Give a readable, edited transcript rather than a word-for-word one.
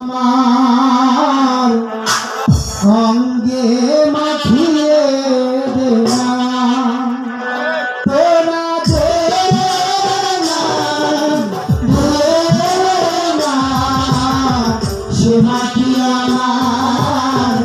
আমার অঙ্গে মাখিয়ে দে না, তোরা দে না, সে মাটি আমার